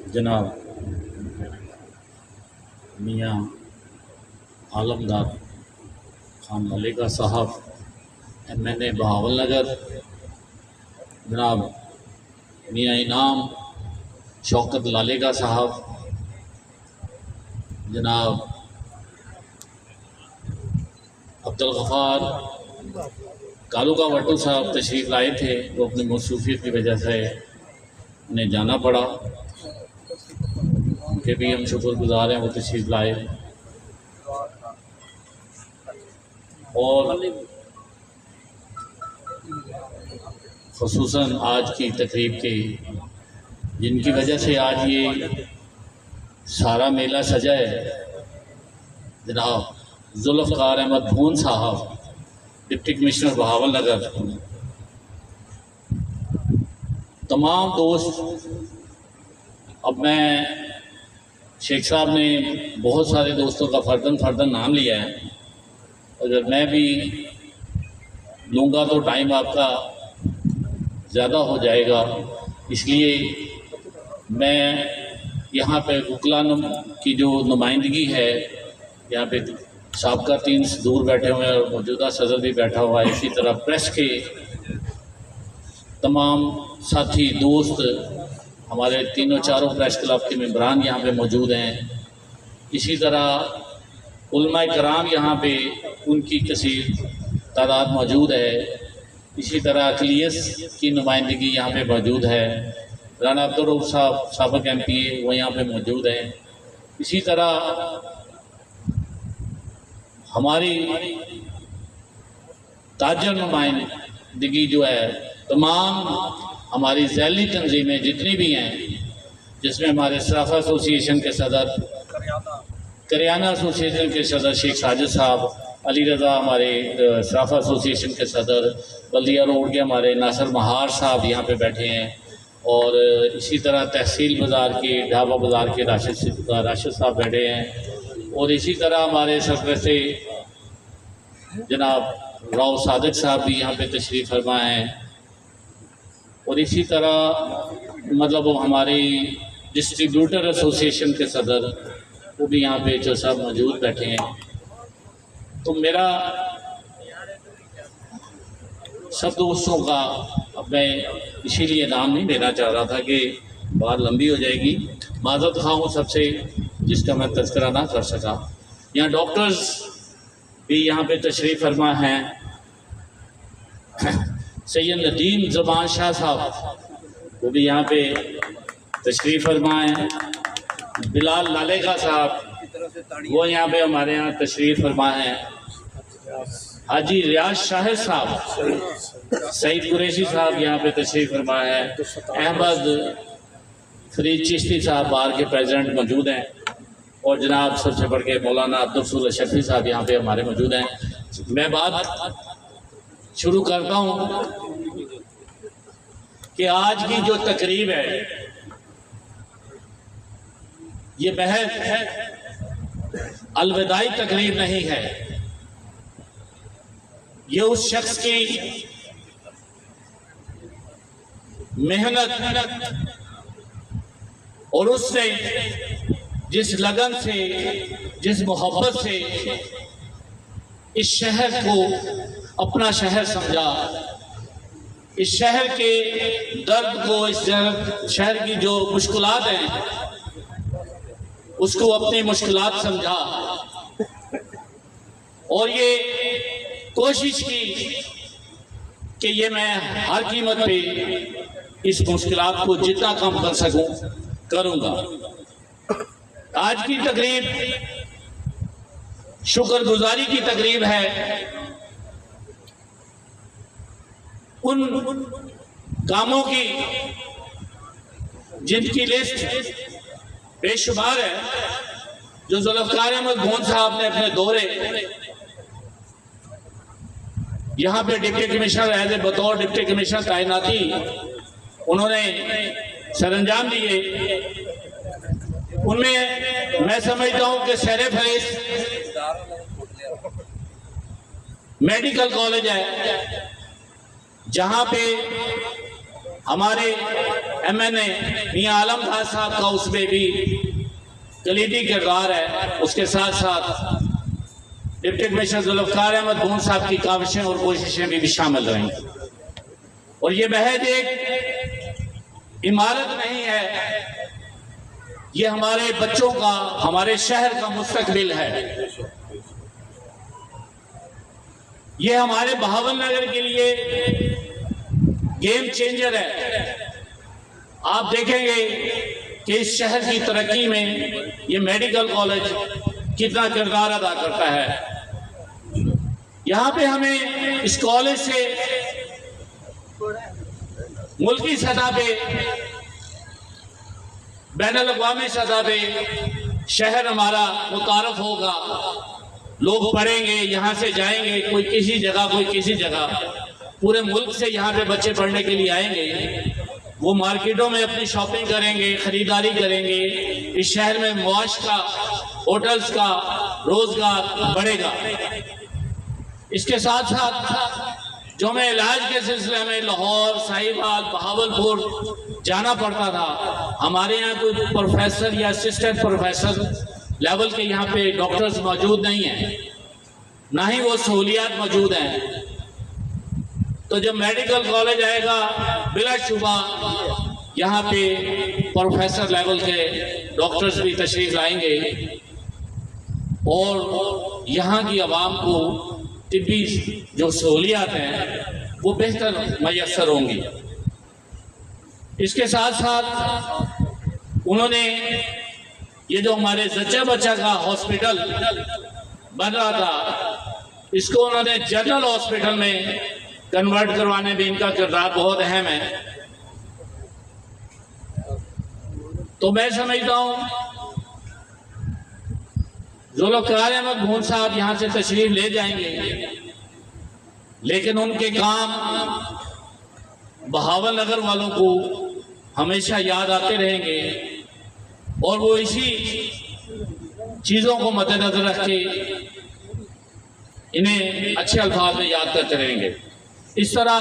जनाब मियाँ आलमदार खान मलिका साहब MNA बहावल नगर, जनाब मियाँ इनाम शौकत लालेगा साहब, जनाब अब्दुल गफ़ार कालूका वट्टू साहब तशरीफ़ लाए थे, वो अपनी मसरूफियत की वजह से उन्हें जाना पड़ा, उनके भी हम शुक्रगुजार हैं, वो तशरीफ़ लाए। और ख़ुसूसन आज की तकरीब के जिनकी वजह से आज ये सारा मेला सजा है, जनाब जुल्फ़कार अहमद भून साहब, डिप्टी कमिश्नर बहावल नगर, तमाम दोस्त। अब मैं शेख साहब ने बहुत सारे दोस्तों का फ़र्दन नाम लिया है, अगर मैं भी लूँगा तो टाइम आपका ज़्यादा हो जाएगा, इसलिए मैं यहाँ पे वकला की जो नुमाइंदगी है, यहाँ पे साबका 3 दूर बैठे हुए हैं और मौजूदा सदर भी बैठा हुआ है, इसी तरह प्रेस के तमाम साथी दोस्त, हमारे तीनों चारों प्रेस क्लब के मेंबरान यहाँ पे मौजूद हैं, इसी तरह उलमा कराम यहाँ पे उनकी कसीर तादाद मौजूद है, इसी तरह अक़लियत की नुमाइंदगी यहाँ पे मौजूद है, राना अब्दुल रऊफ़ साहब साबिक़ MPA वो यहाँ पे मौजूद हैं, इसी तरह हमारी ताजर नुमाइंदगी जो है, तमाम हमारी ज़ैली तंजीमें जितनी भी हैं, जिसमें हमारे सराफ़ा एसोसिएशन के सदर, करियाना एसोसिएशन के सदर शेख साजिद साहब, अली रज़ा हमारे सराफ़ा एसोसिएशन के सदर, बल्दिया रोड के हमारे नासिर महार साहब यहाँ पे बैठे हैं, और इसी तरह तहसील बाज़ार के ढाबा बाज़ार के राशिद साहब बैठे हैं, और इसी तरह हमारे सरपरस्ते जनाब राव सादिक साहब भी यहाँ पे तशरीफ़ फरमा हैं, और इसी तरह मतलब वो हमारी डिस्ट्रीब्यूटर एसोसिएशन के सदर वो भी यहाँ पे जो सब मौजूद बैठे हैं। तो मेरा सब दोस्तों का अब मैं इसीलिए नाम नहीं लेना चाह रहा था कि बात लंबी हो जाएगी, माज़रत ख़्वाह हूँ सबसे जिसका मैं तज़किरा ना कर सका। यहाँ डॉक्टर्स भी यहाँ पे तशरीफ़ फरमा हैं, सैयद नदीम ज़बान शाह साहब वो भी यहाँ पे तशरीफ़ फरमा हैं, बिलाल लालेगा साहब वो यहाँ पे हमारे यहाँ तशरीफ़ फरमा हैं, हाजी रियाज शाहिद साहब, सईद कुरैशी साहब यहाँ पे तशरीफ़ फरमा है, अहमद फरीद चिश्ती साहब बार के प्रेसिडेंट मौजूद हैं, और जनाब सबसे बढ़ के मौलाना अब्दुल रसूल शफी साहब यहाँ पे हमारे मौजूद हैं। मैं बात शुरू करता हूँ कि आज की जो तकरीब है ये महज अलविदाई तकरीब नहीं है, ये उस शख्स की मेहनत और उसने जिस लगन से, जिस मोहब्बत से इस शहर को अपना शहर समझा, इस शहर के दर्द को, इस शहर की जो मुश्किलात हैं उसको अपनी मुश्किलात समझा, और ये कोशिश की कि ये मैं हर कीमत पे इस मुश्किलात को जितना कम कर सकूं करूंगा। आज की तकरीब शुक्रगुजारी की तकरीब है उन कामों की जिनकी लिस्ट बेशुमार है, जो जुल्फ़कार अहमद भून साहब ने अपने दौरे यहाँ पे डिप्टी कमिश्नर एज ए बतौर डिप्टी कमिश्नर तैनाती उन्होंने सरंजाम दिए, उनमें मैं समझता हूँ कि सर फहरिस्त मेडिकल कॉलेज है, जहाँ पे हमारे MNA मियां आलम खान साहब का उसमें भी कलीदी किरदार है। उसके साथ साथ डिप्टी कमिश्नर जुल्फ़िकार अहमद भून साहब की काविशें और कोशिशें भी शामिल रहेंगी। और ये महज एक इमारत नहीं है, ये हमारे बच्चों का, हमारे शहर का मुस्तकबिल है। ये हमारे बहावलनगर के लिए गेम चेंजर है। आप देखेंगे कि इस शहर की तरक्की में ये मेडिकल कॉलेज कितना किरदार अदा करता है। यहाँ पे हमें इस कॉलेज से मुल्की सतह पे, बैनुल अक़वामी सतह पे शहर हमारा मुतारफ होगा। लोग पढ़ेंगे, यहाँ से जाएंगे, कोई किसी जगह, कोई किसी जगह, पूरे मुल्क से यहाँ पे बच्चे पढ़ने के लिए आएंगे। वो मार्केटों में अपनी शॉपिंग करेंगे, खरीदारी करेंगे। इस शहर में मुआश का, होटल्स का रोजगार बढ़ेगा। इसके साथ साथ जो मैं इलाज के सिलसिले में लाहौर, साहिबाल, बहावलपुर जाना पड़ता था, हमारे यहाँ कोई प्रोफेसर या असिस्टेंट प्रोफेसर लेवल के यहाँ पे डॉक्टर्स मौजूद नहीं हैं, ना ही वो सहूलियात मौजूद हैं। तो जब मेडिकल कॉलेज आएगा, बिलाशुबा यहाँ पे प्रोफेसर लेवल के डॉक्टर्स भी तशरीफ लाएंगे और यहाँ की आवाम को तिब्बी जो सहूलियात हैं वो बेहतर मैसर होंगी। इसके साथ साथ उन्होंने ये जो हमारे जच्चा बच्चा का हॉस्पिटल बन रहा था, इसको उन्होंने जनरल हॉस्पिटल में कन्वर्ट करवाने में इनका किरदार बहुत अहम है। तो मैं समझता हूँ जुल्फ़िकार अहमद भून साहब यहाँ से तशरीफ ले जाएंगे, लेकिन उनके काम बहावलनगर वालों को हमेशा याद आते रहेंगे और वो इसी चीज़ों को मद्देनजर रख के इन्हें अच्छे अल्फाज में याद करते रहेंगे। इस तरह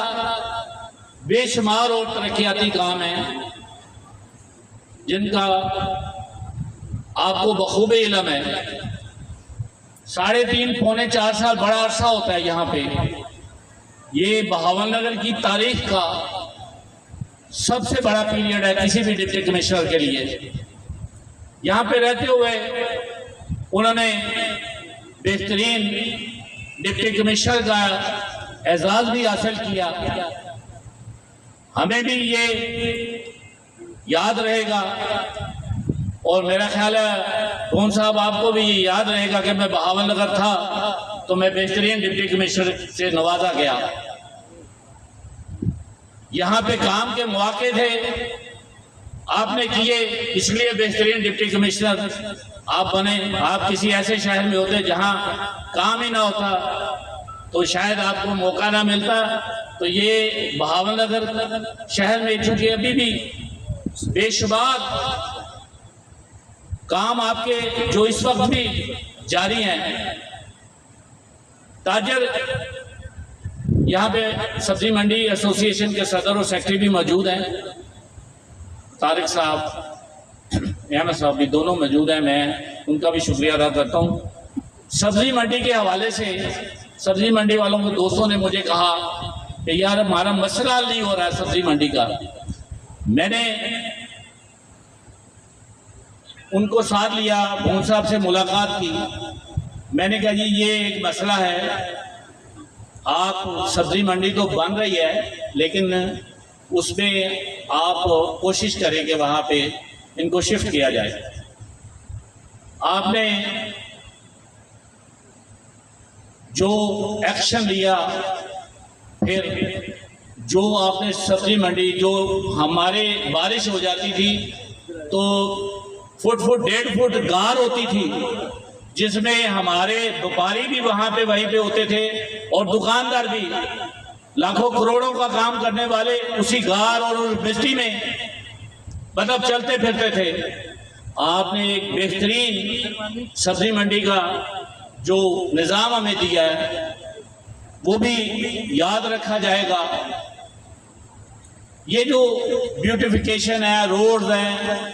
बेशुमार और तरक्याती काम हैं जिनका आपको बखूबे इल्म है। 3.5 पौने 4 साल बड़ा अरसा होता है यहाँ पे। ये बहावलनगर की तारीख का सबसे बड़ा पीरियड है किसी भी डिप्टी कमिश्नर के लिए। यहाँ पे रहते हुए उन्होंने बेहतरीन डिप्टी कमिश्नर का एजाज भी हासिल किया। हमें भी ये याद रहेगा और मेरा ख्याल है भून साहब आपको भी ये याद रहेगा कि मैं बहावलनगर था तो मैं बेहतरीन डिप्टी कमिश्नर से नवाजा गया। यहाँ पे काम के मौके थे, आपने किए, इसलिए बेहतरीन डिप्टी कमिश्नर आप बने। आप किसी ऐसे शहर में होते जहाँ काम ही ना होता तो शायद आपको मौका ना मिलता। तो ये बहावलनगर शहर में चूंकि अभी भी बेशुमार काम आपके जो इस वक्त भी जारी हैं। ताजर यहाँ पे सब्जी मंडी एसोसिएशन के सदर और सेक्रेटरी भी मौजूद हैं, तारिक साहब, अहमद साहब भी दोनों मौजूद हैं। मैं उनका भी शुक्रिया अदा करता हूँ। सब्जी मंडी के हवाले से सब्जी मंडी वालों के दोस्तों ने मुझे कहा कि यार हमारा मसला हल नहीं हो रहा है सब्जी मंडी का। मैंने उनको साथ लिया, भून साहब से मुलाकात की। मैंने कहा जी ये एक मसला है, आप सब्जी मंडी तो बन रही है लेकिन उसमें आप कोशिश करें कि वहाँ पे इनको शिफ्ट किया जाए। आपने जो एक्शन लिया, फिर जो आपने सब्जी मंडी, जो हमारे बारिश हो जाती थी तो फुट 1.5 फुट गार होती थी जिसमें हमारे व्यापारी भी वहां पे वहीं पे होते थे और दुकानदार भी, लाखों करोड़ों का काम करने वाले उसी गार और उस मिट्टी में मतलब चलते फिरते थे। आपने एक बेहतरीन सब्जी मंडी का जो निज़ाम हमें दिया है वो भी याद रखा जाएगा। ये जो ब्यूटिफिकेशन है, रोड्स हैं,